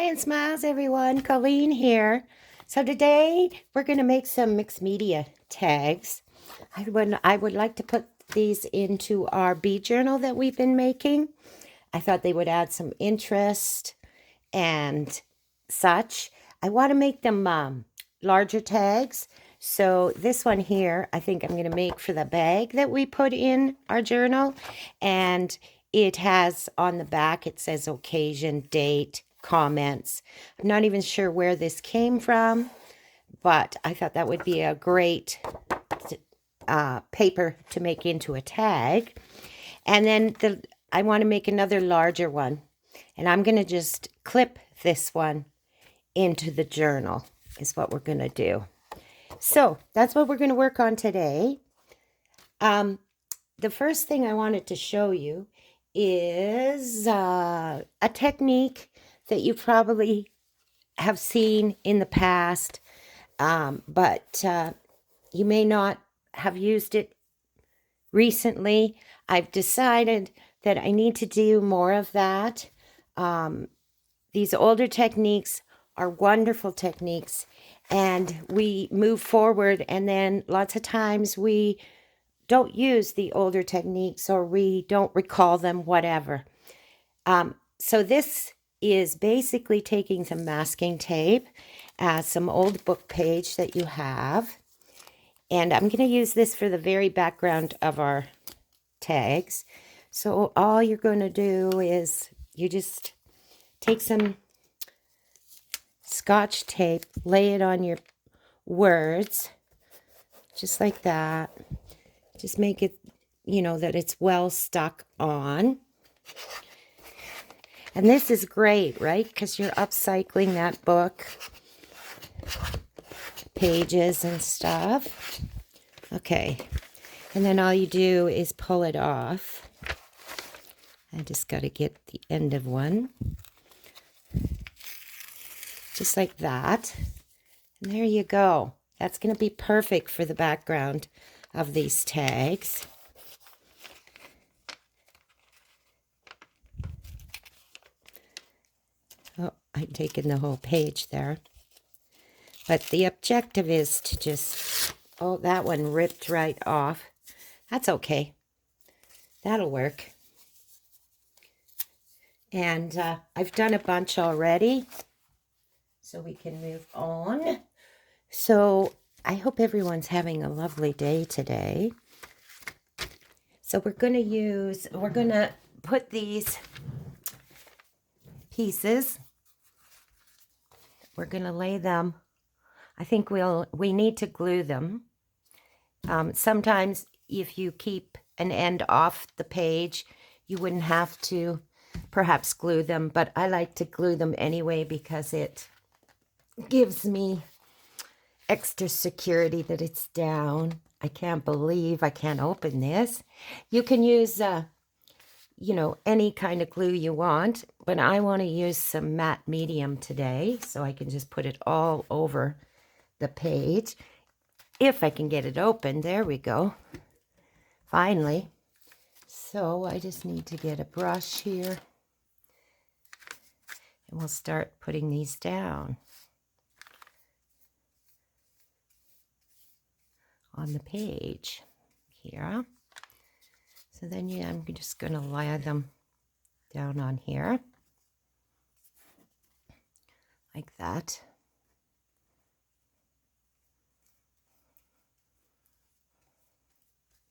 and smiles, everyone. Colleen here. So today we're going to make some mixed media tags. I would like to put these into our bead journal that we've been making. I thought they would add some interest and such. I want to make them larger tags. So this one here, I think I'm going to make for the bag that we put in our journal. And it has on the back, it says occasion, date, comments. I'm not even sure where this came from, but I thought that would be a great paper to make into a tag. And then I want to make another larger one. And I'm going to just clip this one into the journal is what we're going to do. So that's what we're going to work on today. The first thing I wanted to show you is a technique that you probably have seen in the past, but you may not have used it recently. I've decided that I need to do more of that. These older techniques are wonderful techniques, and we move forward, and then lots of times we don't use the older techniques or we don't recall them, whatever. So this is basically taking some masking tape, some old book page that you have, and I'm going to use this for the very background of our tags. So all you're going to do is you just take some Scotch tape, lay it on your words, just like that. Just make it, that it's well stuck on. And this is great, right? Because you're upcycling that book, pages and stuff. Okay. And then all you do is pull it off. I just got to get the end of one. Just like that. And there you go. That's going to be perfect for the background of these tags. Oh, I'm taking the whole page there. But the objective is to just, oh, that one ripped right off. That's okay. That'll work. And I've done a bunch already, so we can move on. So I hope everyone's having a lovely day today. So we're going to put these pieces, we're going to lay them, I think we need to glue them. Sometimes if you keep an end off the page, you wouldn't have to perhaps glue them, but I like to glue them anyway because it gives me extra security that it's down. I can't believe I can't open this. You can use, any kind of glue you want, but I want to use some matte medium today, so I can just put it all over the page. If I can get it open, there we go. Finally. So I just need to get a brush here, and we'll start putting these down on the page here. So then I'm just going to lay them down on here like that.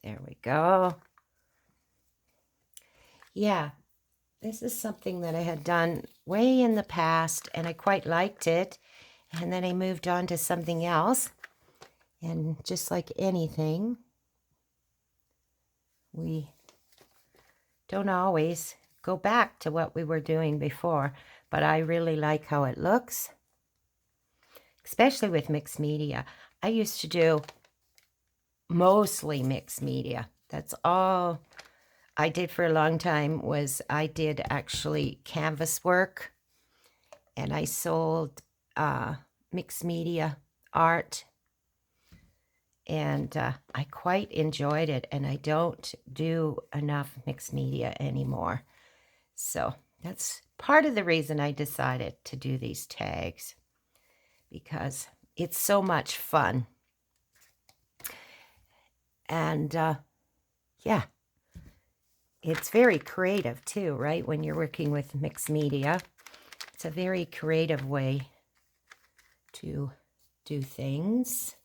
There we go. Yeah, this is something that I had done way in the past, and I quite liked it. And then I moved on to something else. And just like anything, we don't always go back to what we were doing before. But I really like how it looks, especially with mixed media. I used to do mostly mixed media. That's all I did for a long time. Was I did actually canvas work, and I sold mixed media art, and I quite enjoyed it, and I don't do enough mixed media anymore. So That's part of the reason I decided to do these tags, because it's so much fun. And yeah, it's very creative too, right? When you're working with mixed media, it's a very creative way to do things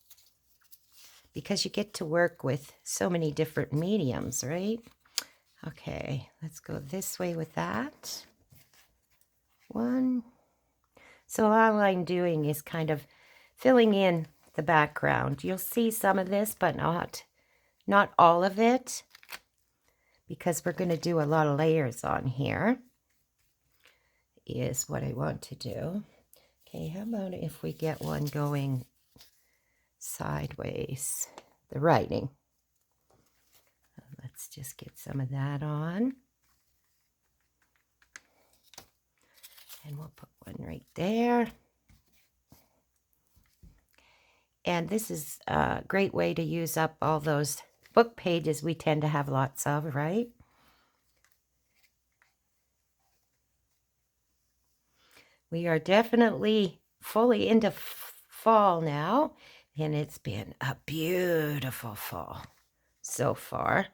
because you get to work with so many different mediums, right? Okay, let's go this way with that one. So all I'm doing is kind of filling in the background. You'll see some of this, but not all of it, because we're going to do a lot of layers on here, is what I want to do. Okay, how about if we get one going sideways, the writing. Let's just get some of that on. And we'll put one right there. And this is a great way to use up all those book pages we tend to have lots of, right? We are definitely fully into fall now, and it's been a beautiful fall so far.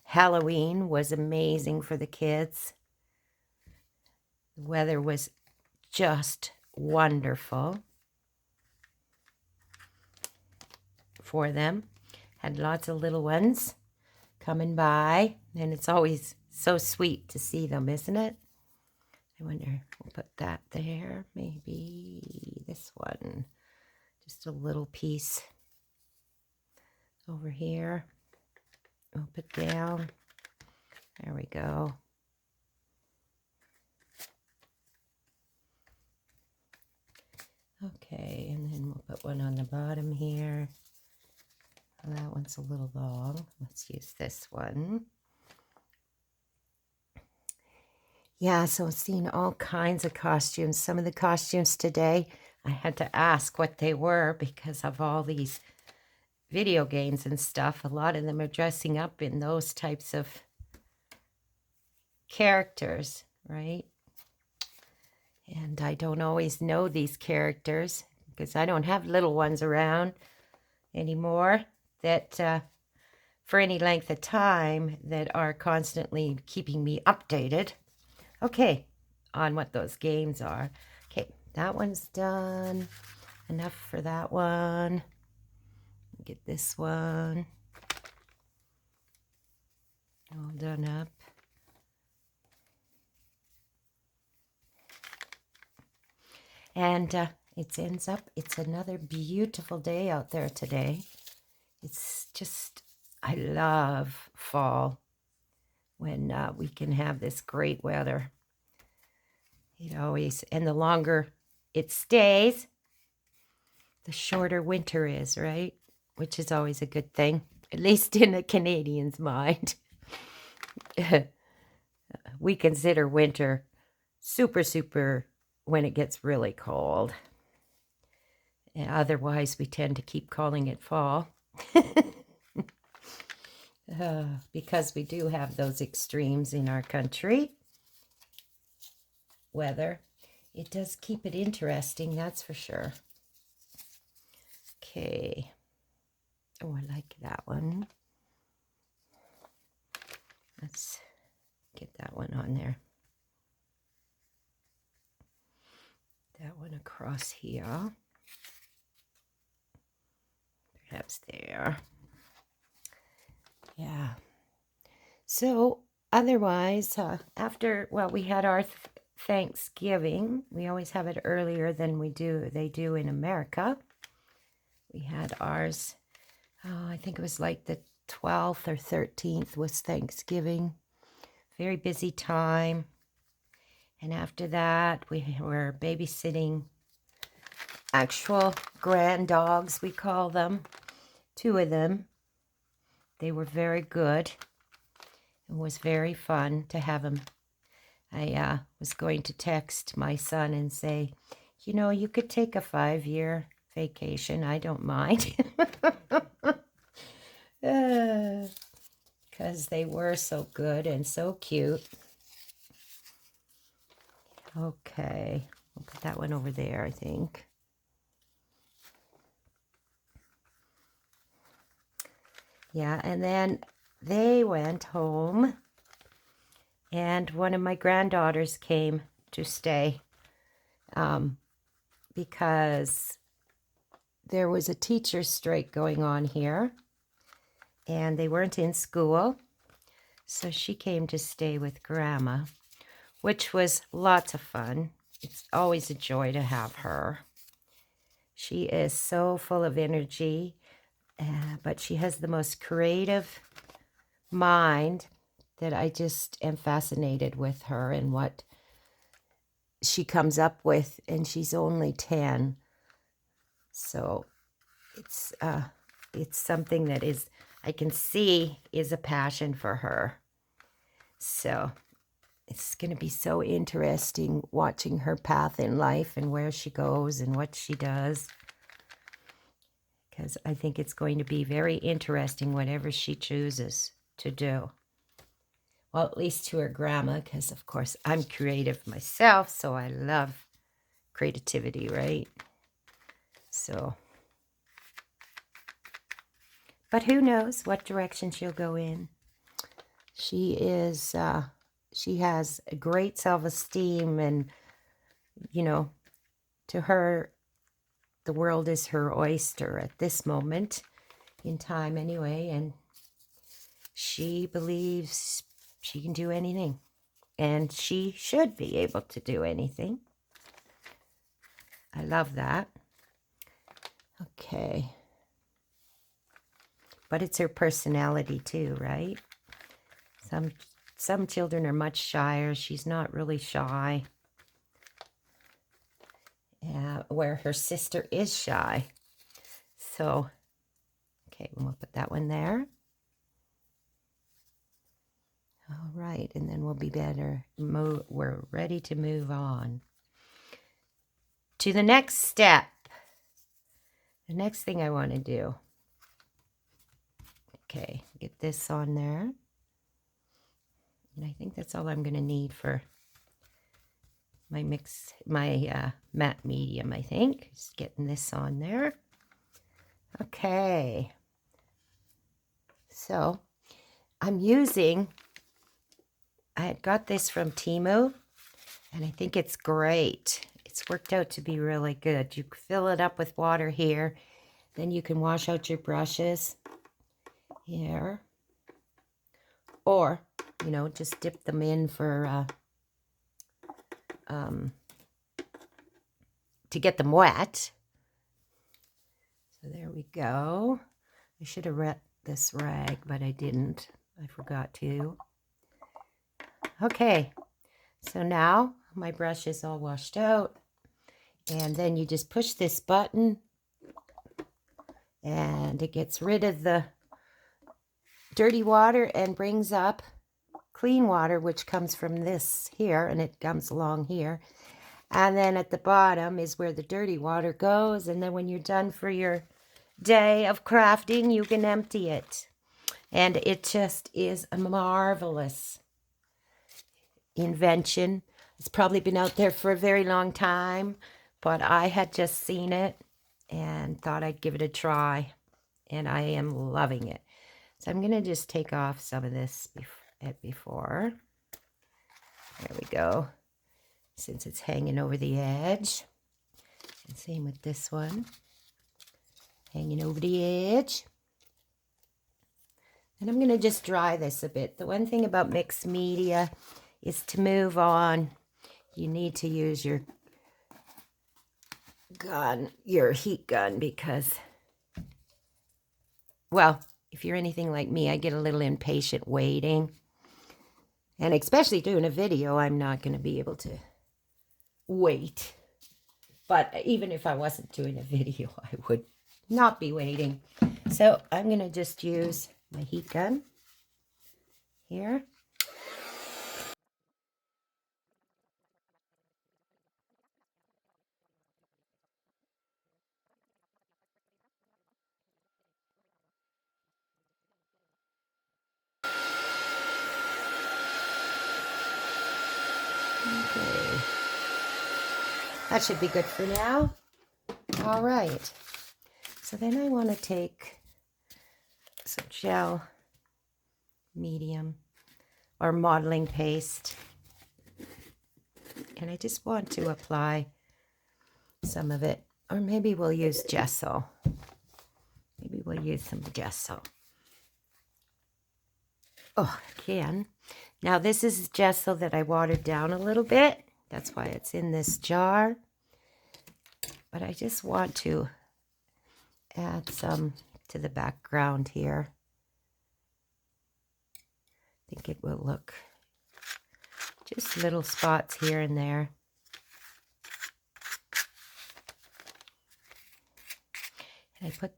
Halloween was amazing for the kids. The weather was just wonderful for them. Had lots of little ones coming by, and it's always so sweet to see them, isn't it? I wonder, we'll put that there, maybe this one, just a little piece over here. We'll put down, there we go. Okay, and then we'll put one on the bottom here. Well, that one's a little long. Let's use this one. Yeah, so I've seen all kinds of costumes. Some of the costumes today, I had to ask what they were because of all these video games and stuff. A lot of them are dressing up in those types of characters, right? And I don't always know these characters because I don't have little ones around anymore that for any length of time that are constantly keeping me updated. Okay, on what those games are. Okay, that one's done. Enough for that one. Get this one all done up. And it ends up, it's another beautiful day out there today. It's just, I love fall when we can have this great weather. It always, and the longer it stays, the shorter winter is, right? Which is always a good thing, at least in a Canadian's mind. We consider winter super, super when it gets really cold. And otherwise, we tend to keep calling it fall. Because we do have those extremes in our country. Weather. It does keep it interesting, that's for sure. Okay. Oh, I like that one. Let's get that one on there. That one across here. Perhaps there. Yeah. So otherwise, after, well, we had our Thanksgiving. We always have it earlier than they do in America. We had ours, I think it was like the 12th or 13th was Thanksgiving. Very busy time. And after that, we were babysitting actual grand dogs, we call them. 2 of them. They were very good. It was very fun to have them. I was going to text my son and say, you know, you could take a 5-year vacation. I don't mind. Because they were so good and so cute. Okay, we'll put that one over there, I think. Yeah, and then they went home, and one of my granddaughters came to stay because there was a teacher strike going on here, and they weren't in school, so she came to stay with Grandma, which was lots of fun. It's always a joy to have her. She is so full of energy, but she has the most creative mind that I just am fascinated with her and what she comes up with, and she's only 10. So it's something that is, I can see, is a passion for her. So it's going to be so interesting watching her path in life and where she goes and what she does. Because I think it's going to be very interesting whatever she chooses to do. Well, at least to her grandma, because of course I'm creative myself, so I love creativity, right? So, but who knows what direction she'll go in. She is, she has a great self-esteem, and, you know, to her, the world is her oyster at this moment in time anyway, and she believes she can do anything, and she should be able to do anything. I love that. Okay. But it's her personality too, right? Some children are much shyer. She's not really shy. Where her sister is shy. So, okay, we'll put that one there. All right, and then we'll be better. We're ready to move on to the next step. The next thing I want to do. Okay, get this on there. And I think that's all I'm going to need for my matte medium, I think. Just getting this on there. Okay. So, I'm using, I had got this from Temu, and I think it's great. It's worked out to be really good. You fill it up with water here, then you can wash out your brushes here. Or, you know, just dip them in for, to get them wet. So there we go. I should have wet this rag, but I didn't. I forgot to. Okay, so now my brush is all washed out. And then you just push this button, and it gets rid of the dirty water and brings up clean water, which comes from this here, and it comes along here. And then at the bottom is where the dirty water goes, and then when you're done for your day of crafting, you can empty it. And it just is a marvelous invention. It's probably been out there for a very long time, but I had just seen it and thought I'd give it a try, and I am loving it. So I'm going to just take off some of this before. There we go. Since it's hanging over the edge. And same with this one. Hanging over the edge. And I'm going to just dry this a bit. The one thing about mixed media is to move on, you need to use your gun, your heat gun, because, well, if you're anything like me, I get a little impatient waiting. And especially doing a video, I'm not going to be able to wait. But even if I wasn't doing a video, I would not be waiting. So I'm going to just use my heat gun here. Okay. That should be good for now. All right. So then I want to take some gel medium or modeling paste. And I just want to apply some of it. Or maybe we'll use gesso. Maybe we'll use some gesso. Oh, again. Now this is gesso that I watered down a little bit. That's why it's in this jar. But I just want to add some to the background here. I think it will look just little spots here and there. And I put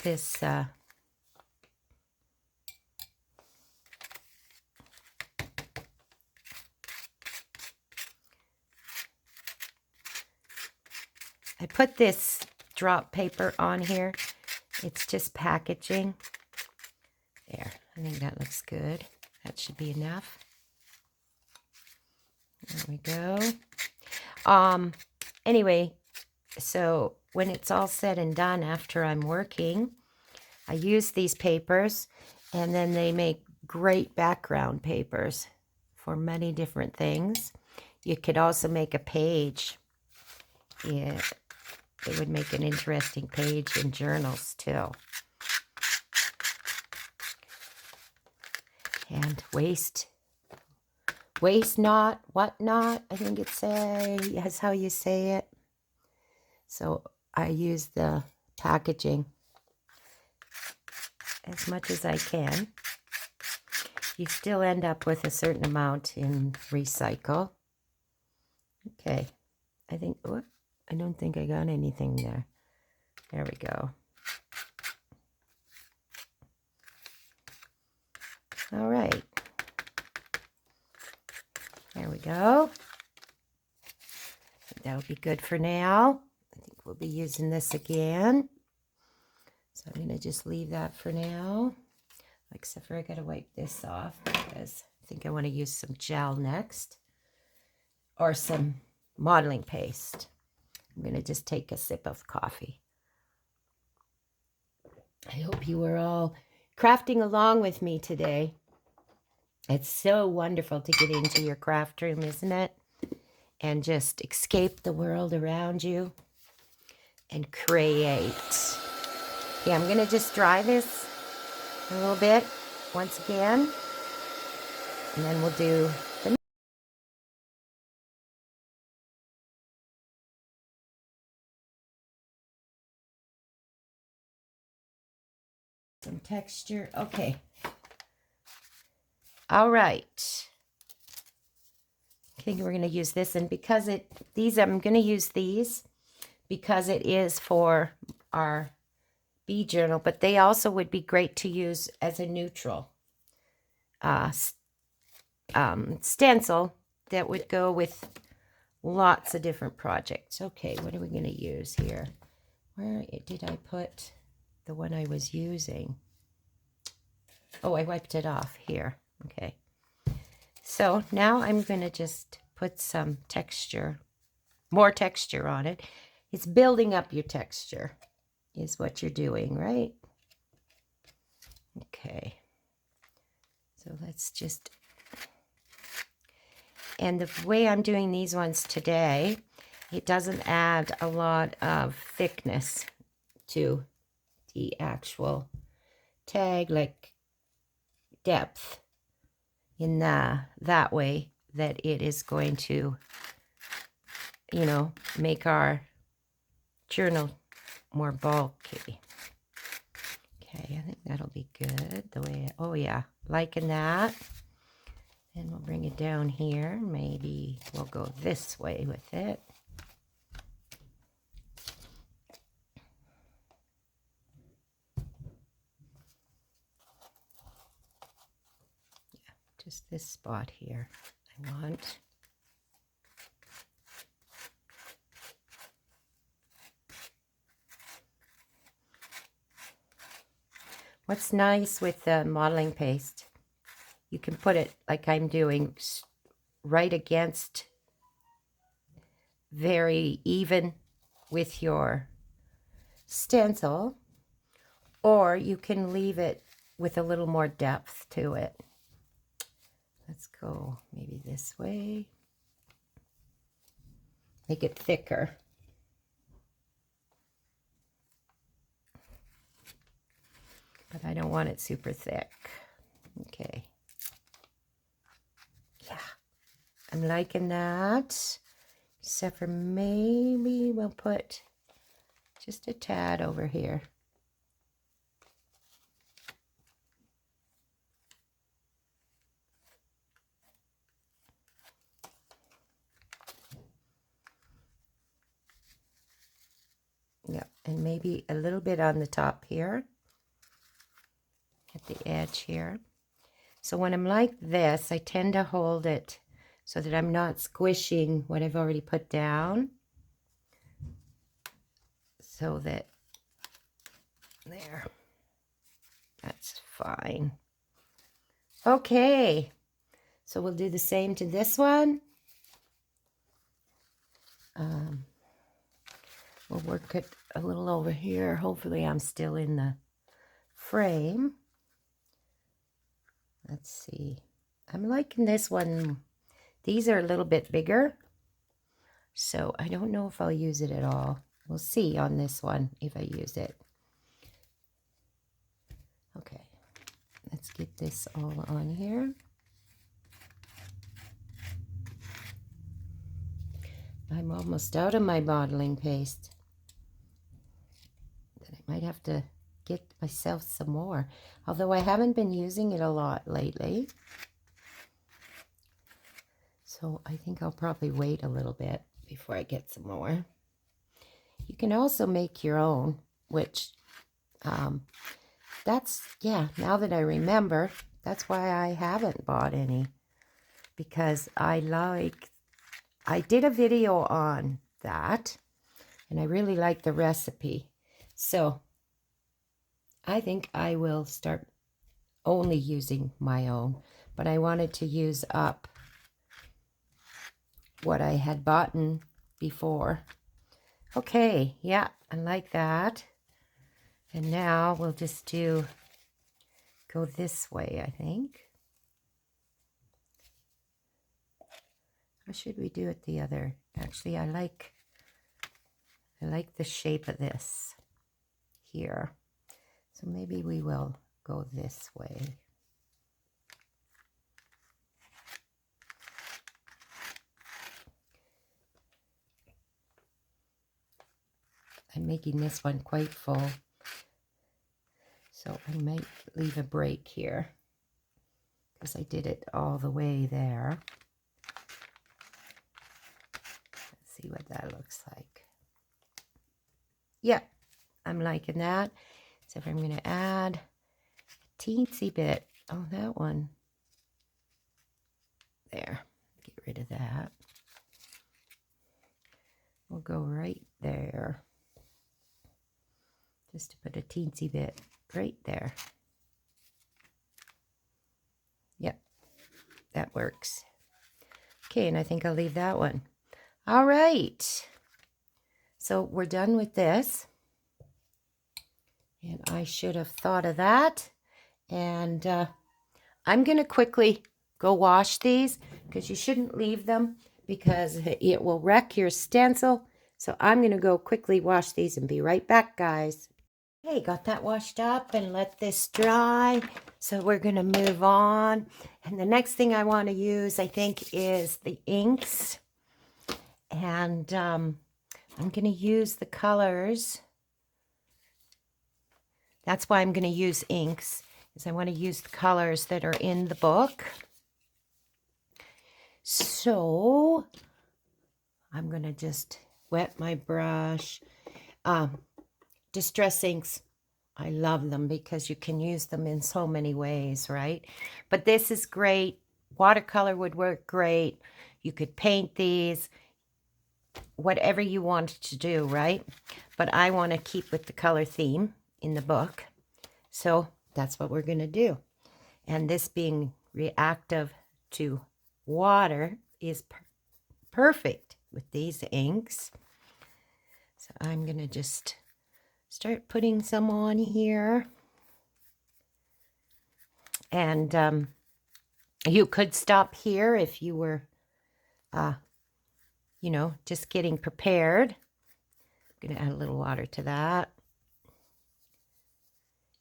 this drop paper on here. It's just packaging. There, I think that looks good. That should be enough. There we go. Anyway, so when it's all said and done after I'm working, I use these papers, and then they make great background papers for many different things. You could also make a page. Yeah, it would make an interesting page in journals too. And waste not, what not, I think that's how you say it. So I use the packaging as much as I can. You still end up with a certain amount in recycle. Okay, I don't think I got anything there. There we go. All right. There we go. That'll be good for now. I think we'll be using this again. So I'm going to just leave that for now. Except for I got to wipe this off because I think I want to use some gel next. Or some modeling paste. I'm going to just take a sip of coffee. I hope you were all crafting along with me today. It's so wonderful to get into your craft room, isn't it? And just escape the world around you and create. Okay, I'm going to just dry this a little bit once again. And then we'll do the some texture. Okay. All right. I think we're going to use this, and because I'm going to use these because it is for our bee journal, but they also would be great to use as a neutral stencil that would go with lots of different projects. Okay, what are we going to use here? Where did I put the one I was using? Oh, I wiped it off here. Okay. So now I'm going to just put some texture, more texture on it. It's building up your texture is what you're doing, right? Okay. So let's just, and the way I'm doing these ones today, it doesn't add a lot of thickness to the actual tag, like depth in that way that it is going to, you know, make our journal more bulky. Okay, I think that'll be good the way oh yeah, liking that. And we'll bring it down here. Maybe we'll go this way with it. Yeah, just this spot here I want. What's nice with the modeling paste, you can put it like I'm doing right against very even with your stencil, or you can leave it with a little more depth to it. Let's go maybe this way. Make it thicker. But I don't want it super thick. Okay. Yeah, I'm liking that. Except for maybe we'll put just a tad over here. Yeah, and maybe a little bit on the top here. At the edge here. So when I'm like this, I tend to hold it so that I'm not squishing what I've already put down. So that, there, that's fine. Okay, so we'll do the same to this one. We'll work it a little over here. Hopefully I'm still in the frame. Let's see. I'm liking this one. These are a little bit bigger, so I don't know if I'll use it at all. We'll see on this one if I use it. Okay, let's get this all on here. I'm almost out of my modeling paste. Then I might have to get myself some more, although I haven't been using it a lot lately. So I think I'll probably wait a little bit before I get some more. You can also make your own, which that's, yeah, now that I remember, that's why I haven't bought any, because I did a video on that and I really like the recipe. So I think I will start only using my own, but I wanted to use up what I had bought before. Okay, yeah, I like that. And now we'll just go this way, I think. Or should we do it the other? Actually, I like the shape of this here. So maybe we will go this way. I'm making this one quite full, so I might leave a break here because I did it all the way there. Let's see what that looks like. Yeah, I'm liking that. So I'm going to add a teensy bit. Oh, that one. There. Get rid of that. We'll go right there. Just to put a teensy bit right there. Yep, that works. Okay, and I think I'll leave that one. All right. So we're done with this. And I should have thought of that. And I'm going to quickly go wash these because you shouldn't leave them because it will wreck your stencil. So I'm going to go quickly wash these and be right back, guys. Okay, got that washed up and let this dry. So we're going to move on. And the next thing I want to use, I think, is the inks. And I'm going to use the colors. That's why I'm going to use inks, is I want to use the colors that are in the book. So I'm going to just wet my brush. Distress inks, I love them because you can use them in so many ways, right? But this is great. Watercolor would work great. You could paint these, whatever you want to do, right? But I want to keep with the color theme in the book. So that's what we're going to do. And this being reactive to water is perfect with these inks. So I'm going to just start putting some on here. And you could stop here if you were, you know, just getting prepared. I'm going to add a little water to that.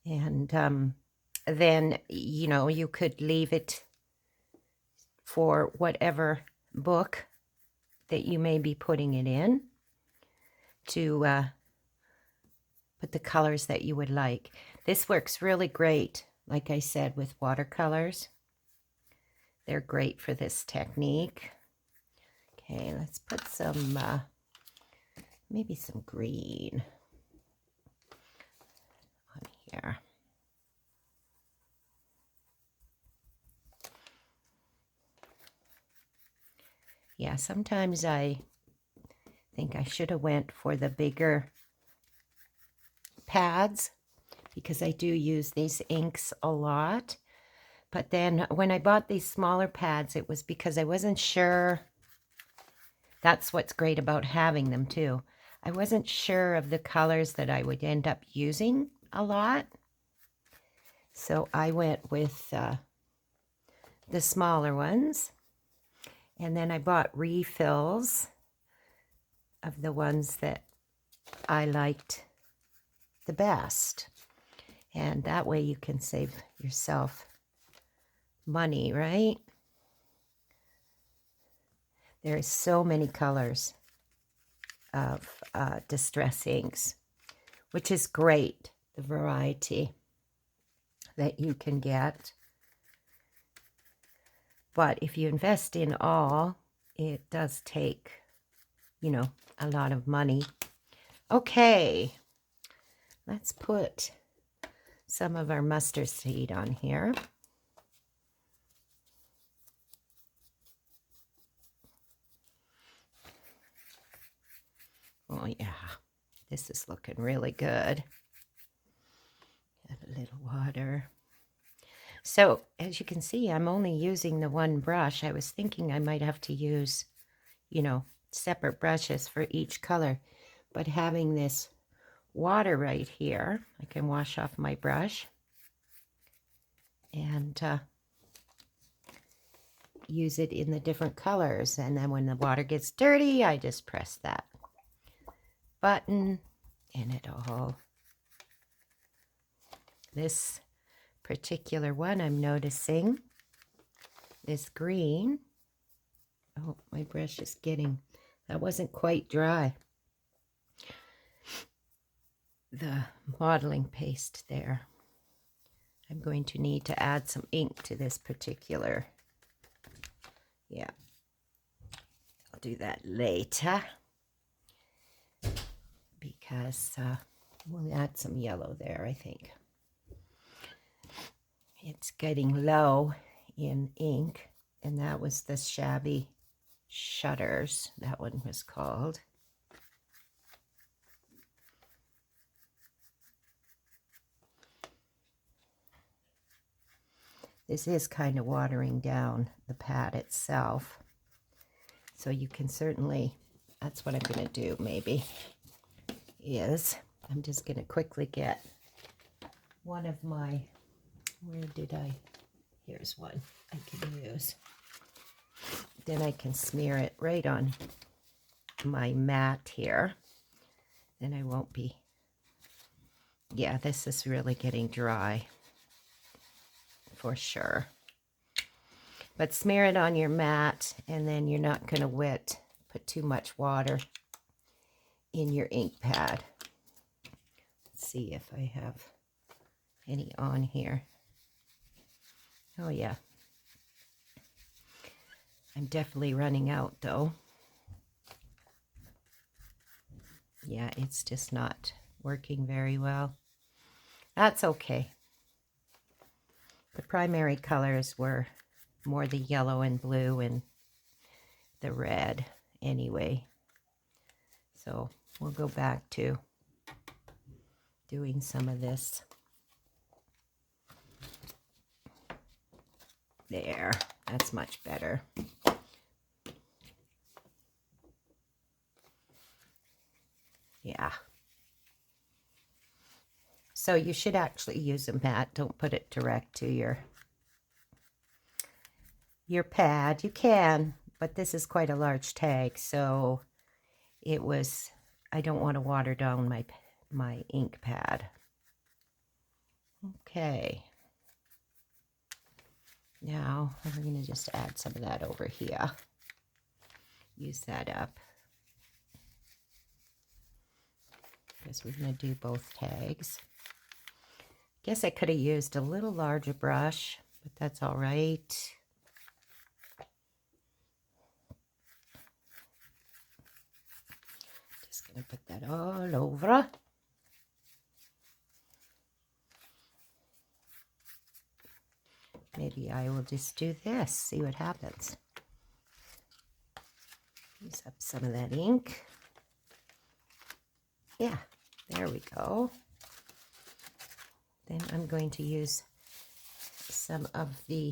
And then, you know, you could leave it for whatever book that you may be putting it in to put the colors that you would like. This works really great, like I said, with watercolors. They're great for this technique. Okay, let's put some, maybe some green on here. Yeah, sometimes I think I should have went for the bigger pads because I do use these inks a lot. But then when I bought these smaller pads, it was because I wasn't sure. That's what's great about having them too. I wasn't sure of the colors that I would end up using a lot. So I went with the smaller ones. And then I bought refills of the ones that I liked the best. And that way you can save yourself money, right? There's so many colors of distress inks, which is great, the variety that you can get. But if you invest in all, it does take, you know, a lot of money. Okay, let's put some of our mustard seed on here. Oh yeah, this is looking really good. Add a little water. So as you can see, I'm only using the one brush. I was thinking I might have to use, you know, separate brushes for each color. But having this water right here, I can wash off my brush and use it in the different colors. And then when the water gets dirty, I just press that button and it'll... This particular one I'm noticing is green. Oh, my brush is getting... That wasn't quite dry. The modeling paste there. I'm going to need to add some ink to this particular. Yeah, I'll do that later because we'll add some yellow there, I think. It's getting low in ink, and that was the Shabby Shutters, that one was called. This is kind of watering down the pad itself. So you can certainly, that's what I'm going to do maybe, is I'm just going to quickly get one of my, where did I, here's one I can use. Then I can smear it right on my mat here. Then I won't be, yeah, this is really getting dry for sure. But smear it on your mat, and then you're not going to put too much water in your ink pad. Let's see if I have any on here. Oh yeah. I'm definitely running out though. Yeah, it's just not working very well. That's okay. The primary colors were more the yellow and blue and the red anyway. So we'll go back to doing some of this. There, that's much better. Yeah. So you should actually use a mat. Don't put it direct to your pad. You can, but this is quite a large tag, so it was, I don't want to water down my ink pad. Okay. Now we're going to just add some of that over here. Use that up. Because we're going to do both tags. Guess I could have used a little larger brush, but that's all right. Just going to put that all over. Maybe I will just do this, see what happens. Use up some of that ink. Yeah, there we go. Then I'm going to use some of the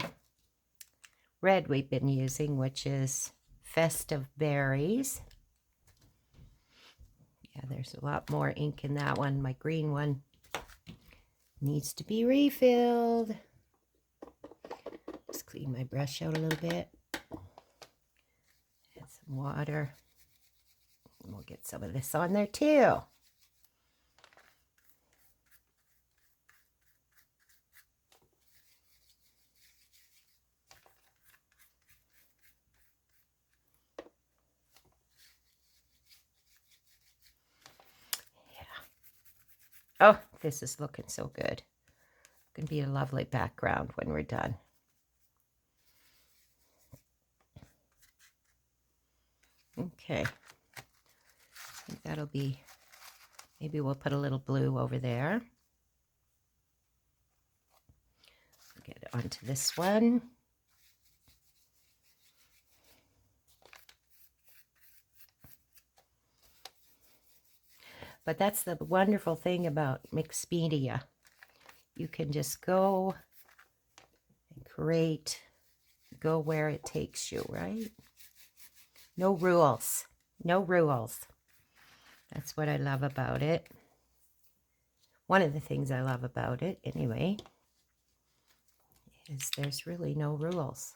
red we've been using, which is Festive Berries. Yeah, there's a lot more ink in that one. My green one needs to be refilled. Just clean my brush out a little bit. Add some water. And we'll get some of this on there too. Oh, this is looking so good. Going to be a lovely background when we're done. Okay. I think that'll be, maybe we'll put a little blue over there. Get onto this one. But that's the wonderful thing about mixed media. You can just go and create, go where it takes you, right? No rules. No rules. That's what I love about it. One of the things I love about it, anyway, is there's really no rules.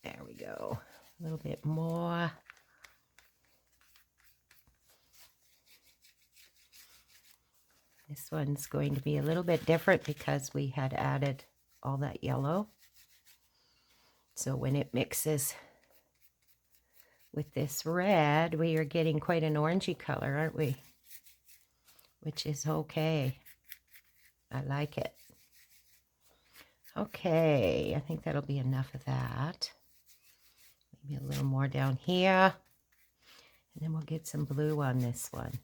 There we go. A little bit more. This one's going to be a little bit different because we had added all that yellow. So when it mixes with this red, we are getting quite an orangey color, aren't we? Which is okay. I like it. Okay, I think that'll be enough of that. Maybe a little more down here. And then we'll get some blue on this one.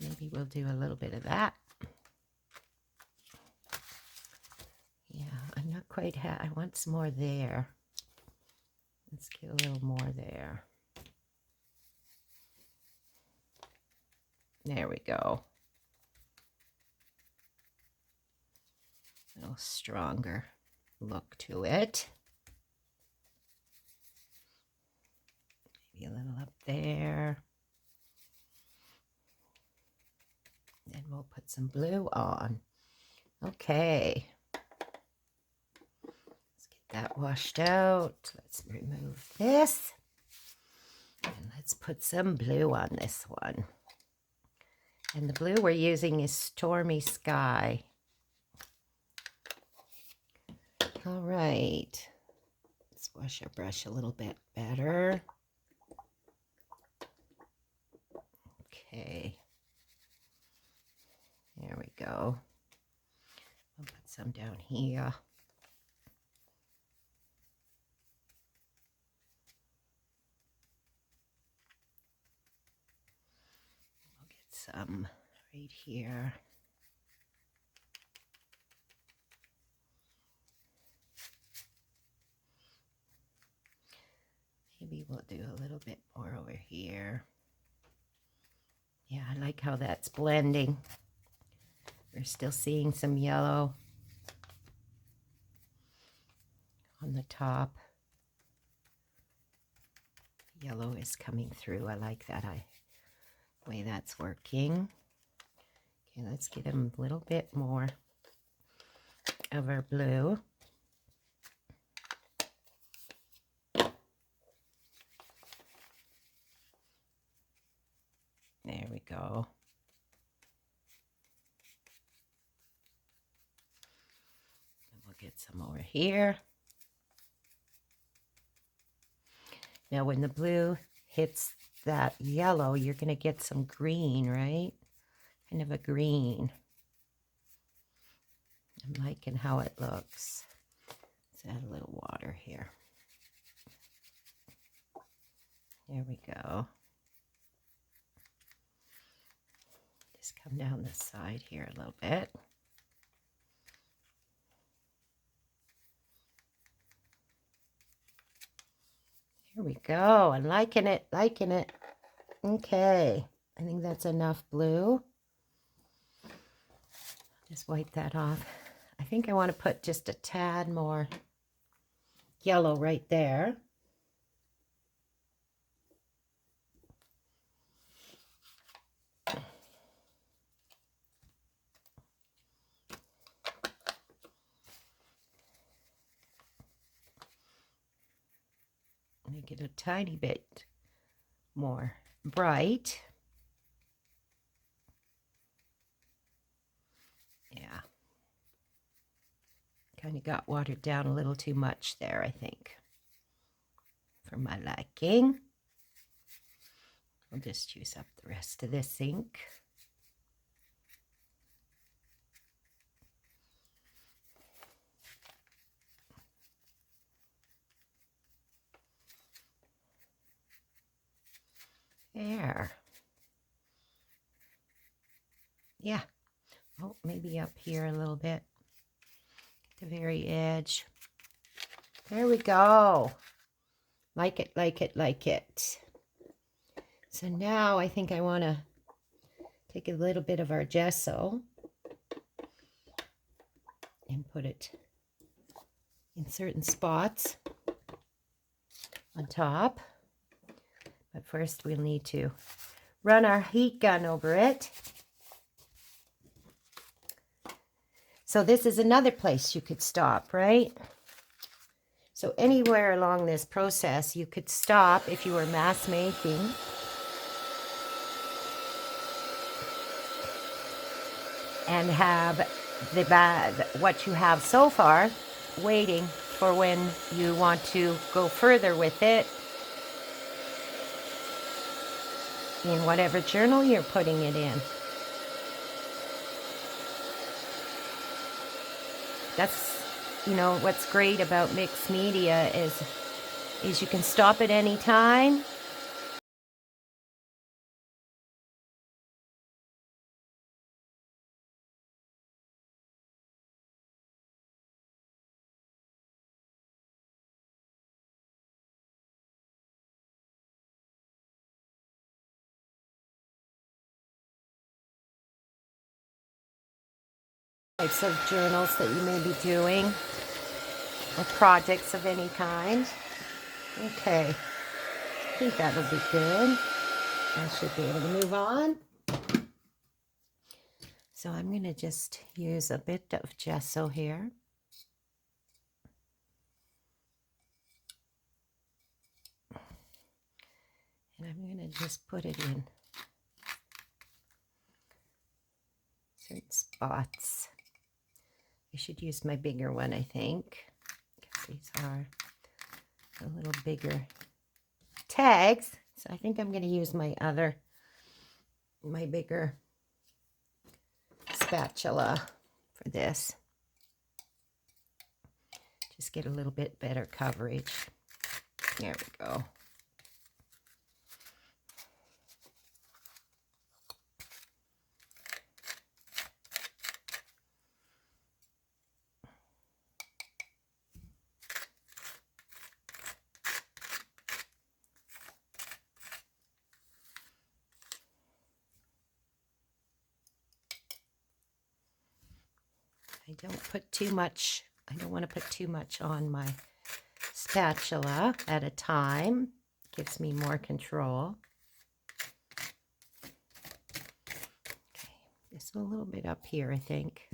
Maybe we'll do a little bit of that. Yeah, I'm not quite, I want some more there. Let's get a little more there. There we go. A little stronger look to it. Maybe a little up there. Then we'll put some blue on. Okay. Let's get that washed out. Let's remove this. And let's put some blue on this one. And the blue we're using is Stormy Sky. All right. Let's wash our brush a little bit better. Okay. There we go. I'll put some down here. We'll get some right here. Maybe we'll do a little bit more over here. Yeah, I like how that's blending. We're still seeing some yellow. on the top. Yellow is coming through. I like that way that's working. Okay, let's get a little bit more of our blue. There we go. And we'll get some over here. Now when the blue hits that yellow, you're going to get some green, right? Kind of a green. I'm liking how it looks. Let's add a little water here. There we go. Just come down the side here a little bit. Here we go. I'm liking it, liking it. Okay, I think that's enough blue. Just wipe that off. I think I want to put just a tad more yellow right there. Make it a tiny bit more bright. Yeah. Kind of got watered down a little too much there, I think, for my liking. I'll just use up the rest of this ink. There. Yeah. Oh, maybe up here a little bit. At the very edge. There we go. Like it, like it, like it. So now I think I want to take a little bit of our gesso and put it in certain spots on top. But first we'll need to run our heat gun over it. So this is another place you could stop, right? So anywhere along this process you could stop if you were mass making. And have what you have so far waiting for when you want to go further with it in whatever journal you're putting it in. That's, you know, what's great about mixed media is you can stop at any time. Types of journals that you may be doing, or projects of any kind. Okay, I think that'll be good. I should be able to move on. So I'm going to just use a bit of gesso here. And I'm going to just put it in certain spots. I should use my bigger one, I think, because these are a little bigger tags. So I think I'm going to use my bigger spatula for this. Just get a little bit better coverage. There we go. I don't want to put too much on my spatula at a time. Gives me more control. Okay, just a little bit up here, I think.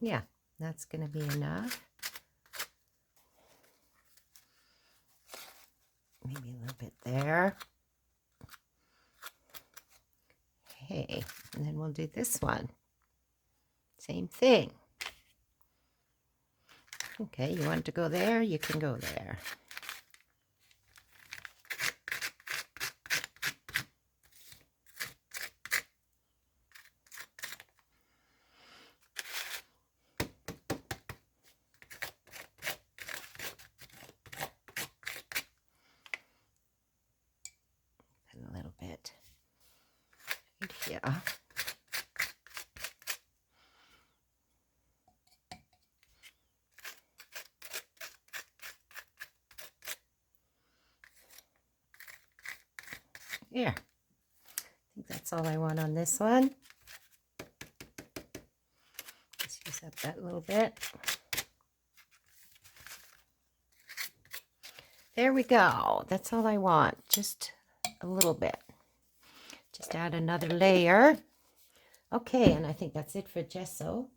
Yeah, that's going to be enough. Maybe a little bit there. Okay, and then we'll do this one. Same thing. Okay, you want to go there? You can go there. A little bit right here. Here. I think that's all I want on this one. Let's use up that little bit. There we go. That's all I want. Just a little bit. Just add another layer. Okay, and I think that's it for gesso.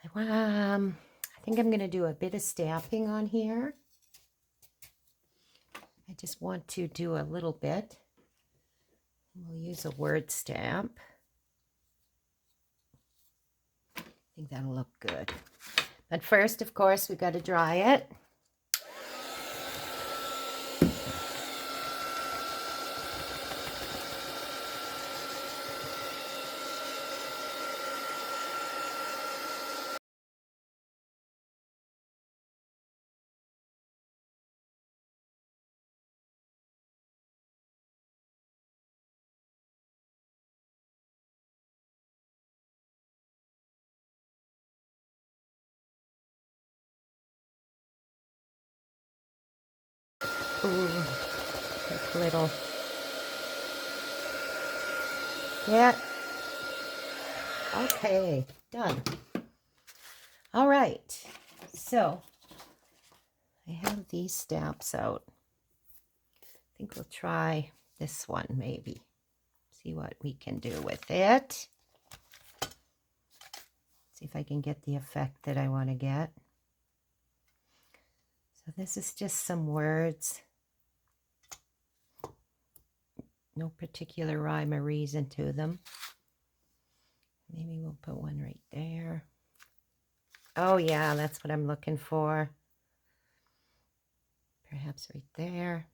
I think I'm going to do a bit of stamping on here. I just want to do a little bit. We'll use a word stamp. I think that'll look good. But first, of course, we've got to dry it. Ooh, like little. Yeah. Okay, done. All right, so I have these stamps out. I think we'll try this one maybe. See what we can do with it. See if I can get the effect that I want to get. So this is just some words. No particular rhyme or reason to them. Maybe we'll put one right there. Oh yeah, that's what I'm looking for. Perhaps right there.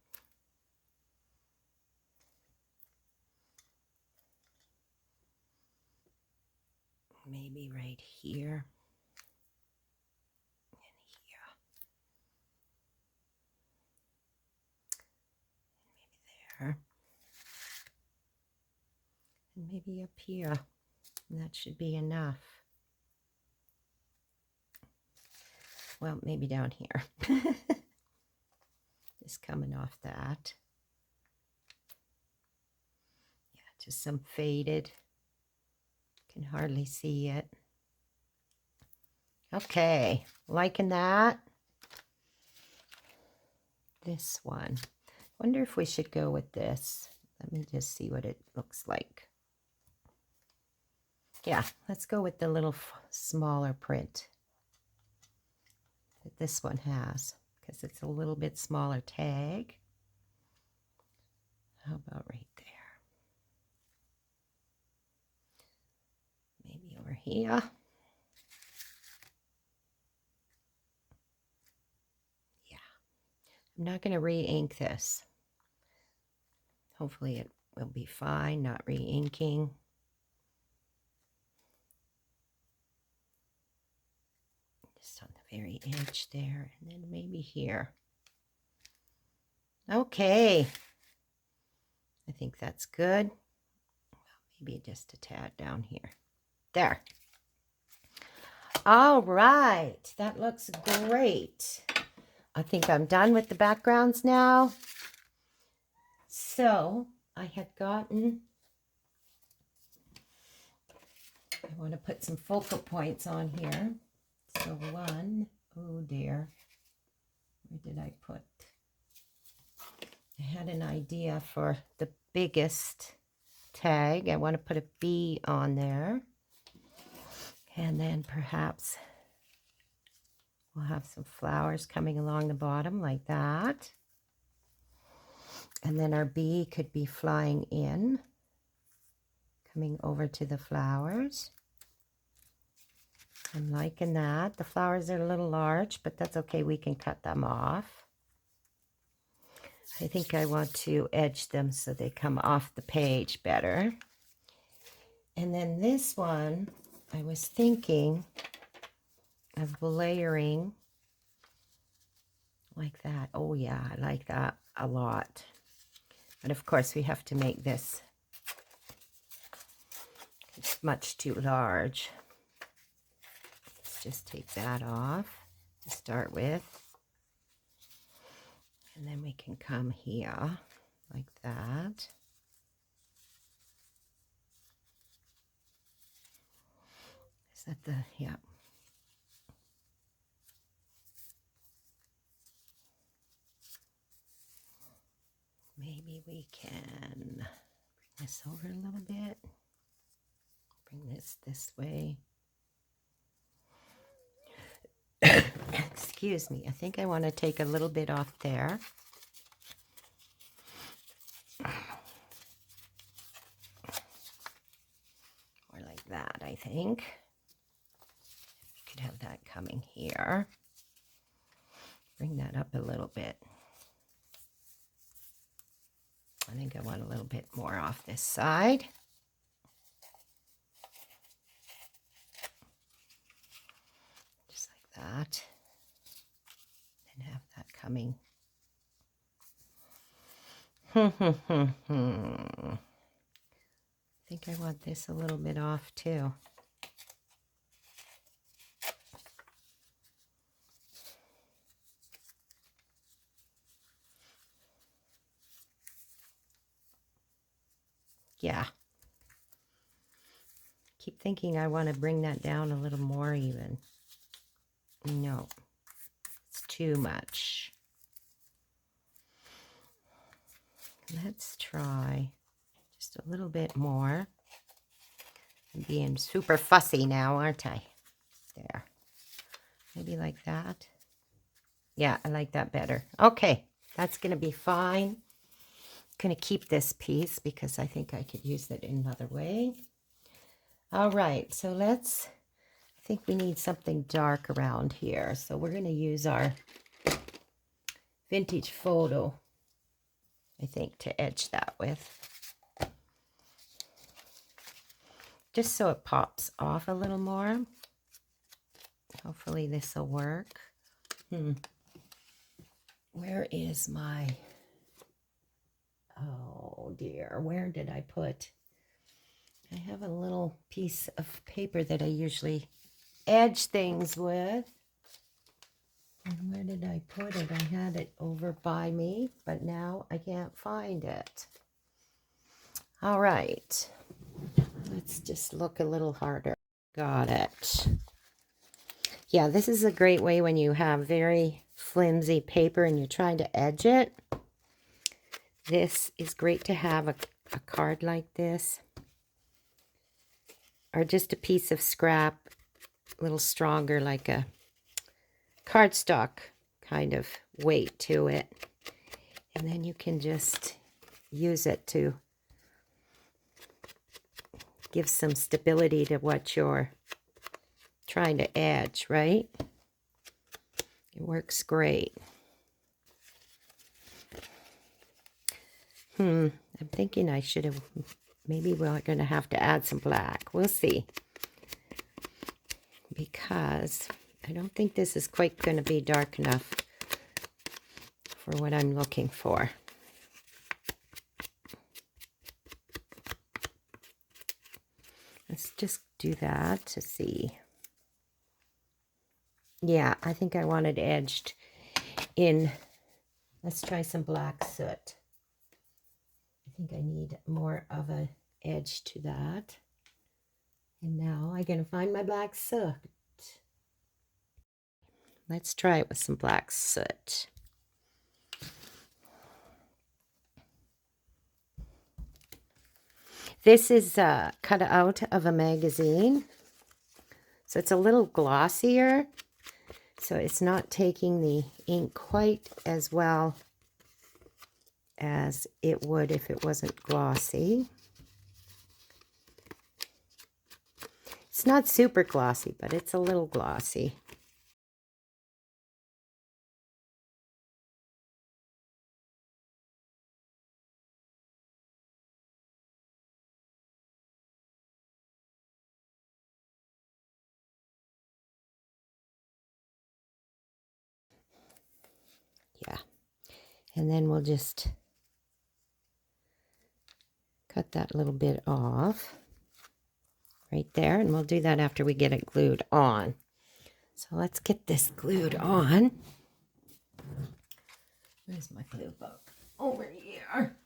Maybe right here. And here. And maybe there. And maybe up here. And that should be enough. Well, maybe down here. Just coming off that. Yeah, just some faded. Can hardly see it. Okay, liking that. This one. Wonder if we should go with this. Let me just see what it looks like. Yeah, let's go with the little smaller print that this one has, because it's a little bit smaller tag. How about right there? Maybe over here. Yeah. I'm not going to re-ink this. Hopefully it will be fine, not re-inking. Just on the very edge there, and then maybe here. Okay. I think that's good. Well, maybe just a tad down here. There. All right. That looks great. I think I'm done with the backgrounds now. So I had gotten want to put some focal points on here. So one, oh dear, where did I put? I had an idea for the biggest tag. I want to put a bee on there. And then perhaps we'll have some flowers coming along the bottom like that. And then our bee could be flying in, coming over to the flowers. I'm liking that. The flowers are a little large, but that's okay. We can cut them off. I think I want to edge them so they come off the page better. And then this one, I was thinking of layering like that. Oh yeah, I like that a lot. But of course we have to make this, it's much too large. Let's just take that off to start with. And then we can come here like that. Is that the, yeah. Maybe we can bring this over a little bit. Bring this way. Excuse me. I think I want to take a little bit off there. Or like that, I think. We could have that coming here. Bring that up a little bit. I think I want a little bit more off this side. Just like that. And have that coming. I think I want this a little bit off too. Yeah. Keep thinking I want to bring that down a little more even. No, it's too much. Let's try just a little bit more. I'm being super fussy now, aren't I? There. Maybe like that. Yeah, I like that better. Okay, that's going to be fine. Going to keep this piece because I think I could use it in another way. All right, so I think we need something dark around here. So we're going to use our vintage photo, I think, to edge that with. Just so it pops off a little more. Hopefully this will work. Where is my... Oh dear, where did I put? I have a little piece of paper that I usually edge things with. And where did I put it? I had it over by me, but now I can't find it. All right, let's just look a little harder. Got it. Yeah, this is a great way when you have very flimsy paper and you're trying to edge it. This is great to have a card like this, or just a piece of scrap, a little stronger, like a cardstock kind of weight to it. And then you can just use it to give some stability to what you're trying to edge, right? It works great. I'm thinking I should have, maybe we're going to have to add some black. We'll see. Because I don't think this is quite going to be dark enough for what I'm looking for. Let's just do that to see. Yeah, I think I want it edged in. Let's try some black soot. I think I need more of an edge to that. And now I'm going to find my black soot. Let's try it with some black soot. This is cut out of a magazine. So it's a little glossier. So it's not taking the ink quite as well as it would if it wasn't glossy. It's not super glossy, but it's a little glossy. Yeah. And then we'll just cut that little bit off right there. And we'll do that after we get it glued on. So let's get this glued on. Where's my glue book? Over here.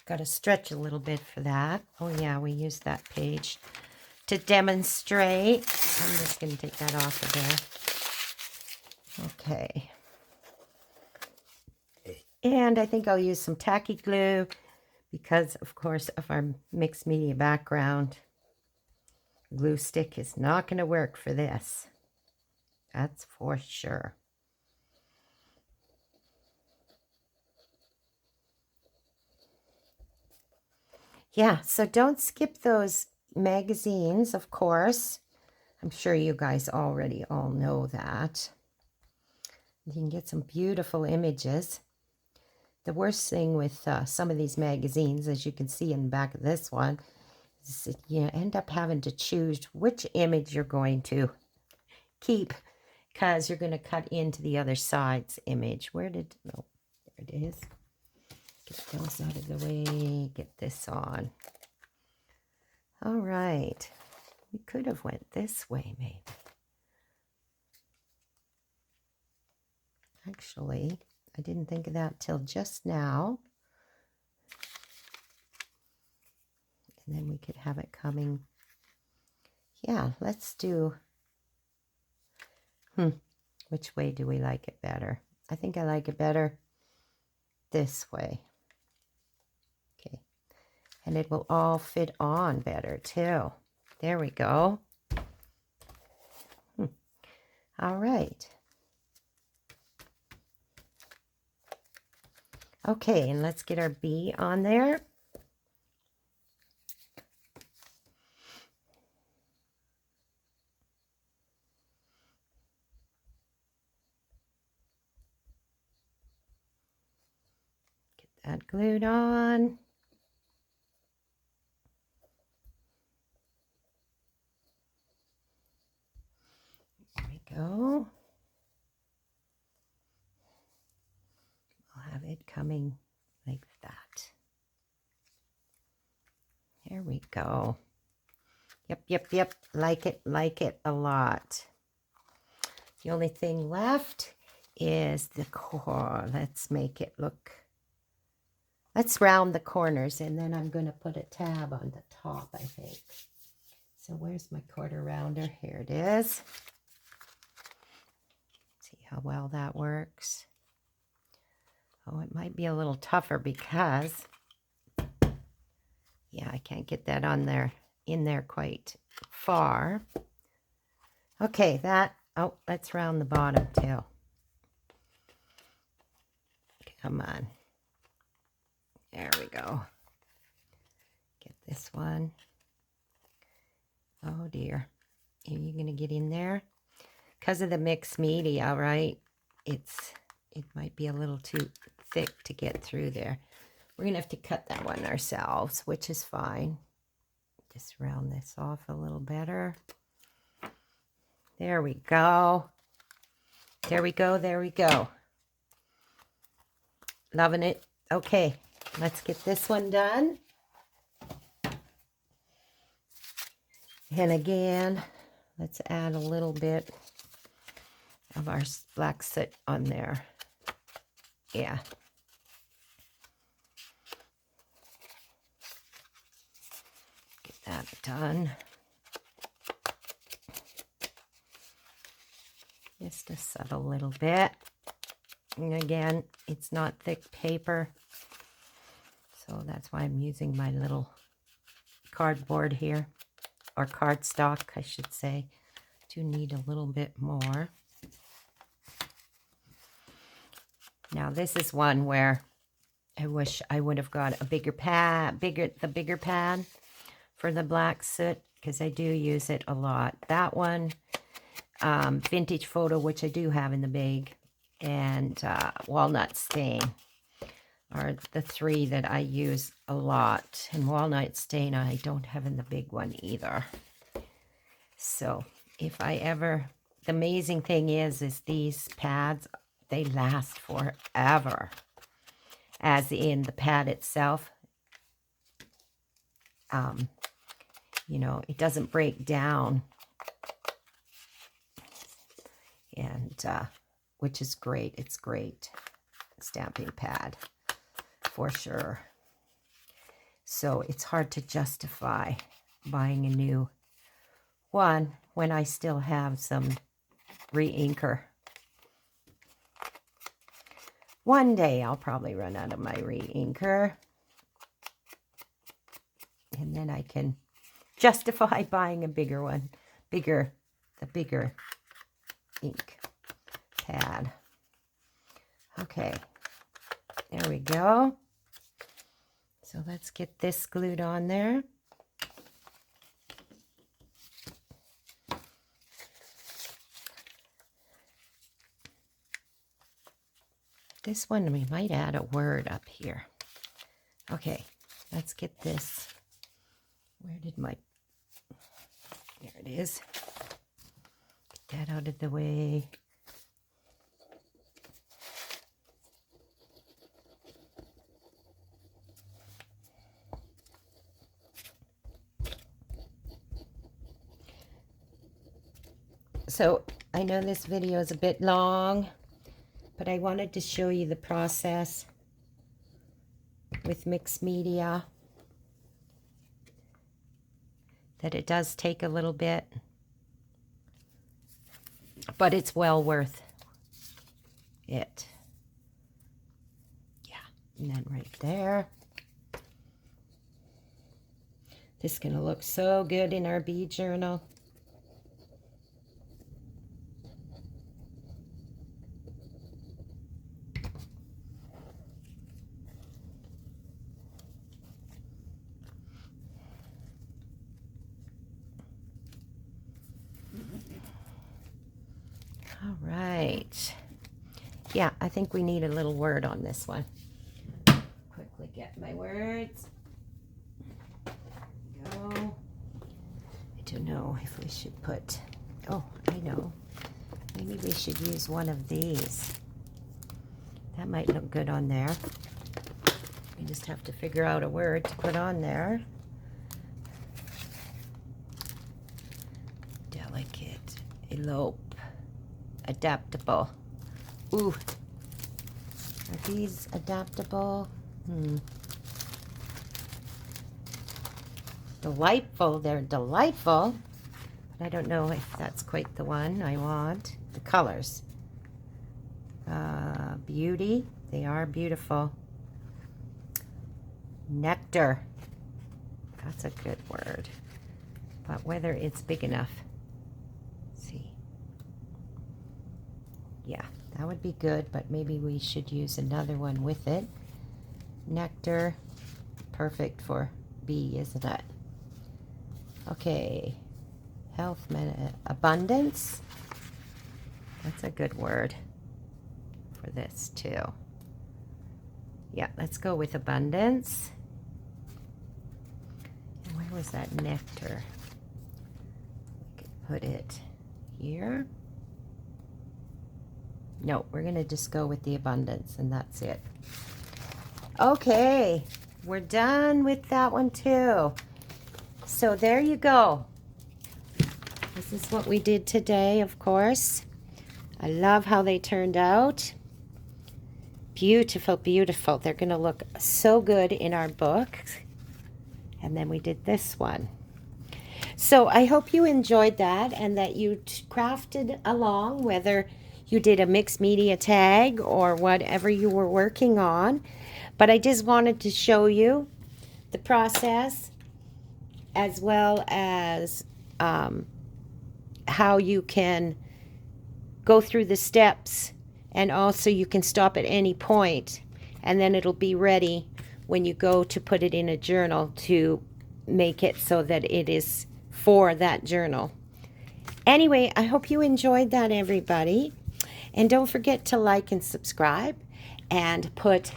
Got to stretch a little bit for that. Oh yeah, we used that page to demonstrate. I'm just going to take that off of there. Okay. And I think I'll use some tacky glue because, of course, of our mixed media background. Glue stick is not going to work for this. That's for sure. Yeah, so don't skip those magazines, of course. I'm sure you guys already all know that. You can get some beautiful images. The worst thing with some of these magazines, as you can see in the back of this one, is that you end up having to choose which image you're going to keep because you're going to cut into the other side's image. Where did, oh, there it is. Get those out of the way, get this on. All right, we could have went this way maybe. Actually, I didn't think of that till just now. And then we could have it coming. Yeah, let's do, which way do we like it better? I think I like it better this way. Okay, and it will all fit on better too. There we go. All right. Okay, and let's get our bee on there. Get that glued on. There we go. We'll have it coming like that. There we go. Yep. Like it a lot. The only thing left is the core. Let's make it look, let's round the corners, and then I'm going to put a tab on the top, I think. So where's my quarter rounder? Here it is. See how well that works. Oh, it might be a little tougher because, yeah, I can't get that on there, in there quite far. Okay, that, oh, let's round the bottom too. Come on. There we go. Get this one. Oh dear. Are you going to get in there? Because of the mixed media, right? It might be a little too thick to get through there. We're going to have to cut that one ourselves, which is fine. Just round this off a little better. There we go. There we go. Loving it. Okay, let's get this one done. And again, let's add a little bit of our black soot on there. Yeah. Get that done. Just a subtle little bit. And again, it's not thick paper, so that's why I'm using my little cardboard here, or cardstock, I should say. Do need a little bit more. Now this is one where I wish I would have got a bigger pad, the bigger pad for the black soot, because I do use it a lot. That one, Vintage Photo, which I do have in the bag, and Walnut Stain are the three that I use a lot. And Walnut Stain I don't have in the big one either. So if I ever, the amazing thing is these pads, they last forever. As in the pad itself, you know, it doesn't break down. And, which is great. It's great stamping pad for sure. So it's hard to justify buying a new one when I still have some re-inker. One day I'll probably run out of my re-inker, and then I can justify buying a bigger one, the bigger ink pad. Okay, there we go. So let's get this glued on there. This one, we might add a word up here. Okay, let's get this. Where did my, there it is. Get that out of the way. So I know this video is a bit long, but I wanted to show you the process with mixed media, that it does take a little bit, but it's well worth it. Yeah, and then right there. This is going to look so good in our bead journal. All right. Yeah, I think we need a little word on this one. Quickly get my words. Go. I don't know if we should put, oh, I know. Maybe we should use one of these. That might look good on there. We just have to figure out a word to put on there. Delicate, elope. Adaptable. Ooh. Are these adaptable? Delightful. They're delightful. But I don't know if that's quite the one I want. The colors. Beauty. They are beautiful. Nectar. That's a good word. But whether it's big enough. See. Yeah, that would be good, but maybe we should use another one with it. Nectar, perfect for B, isn't it? Okay, health, abundance. That's a good word for this too. Yeah, let's go with abundance. And where was that nectar? We could put it here. No, we're going to just go with the abundance, and that's it. Okay, we're done with that one too. So there you go. This is what we did today, of course. I love how they turned out. Beautiful, beautiful. They're going to look so good in our book. And then we did this one. So I hope you enjoyed that and that you crafted along, whether you did a mixed media tag or whatever you were working on. But I just wanted to show you the process as well as how you can go through the steps, and also you can stop at any point and then it'll be ready when you go to put it in a journal to make it so that it is for that journal. Anyway, I hope you enjoyed that, everybody. And don't forget to like and subscribe and put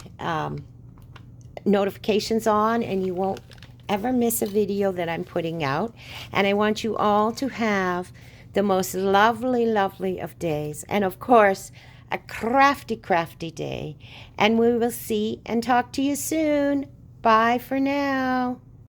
notifications on, and you won't ever miss a video that I'm putting out. And I want you all to have the most lovely, lovely of days. And of course, a crafty, crafty day. And we will see and talk to you soon. Bye for now.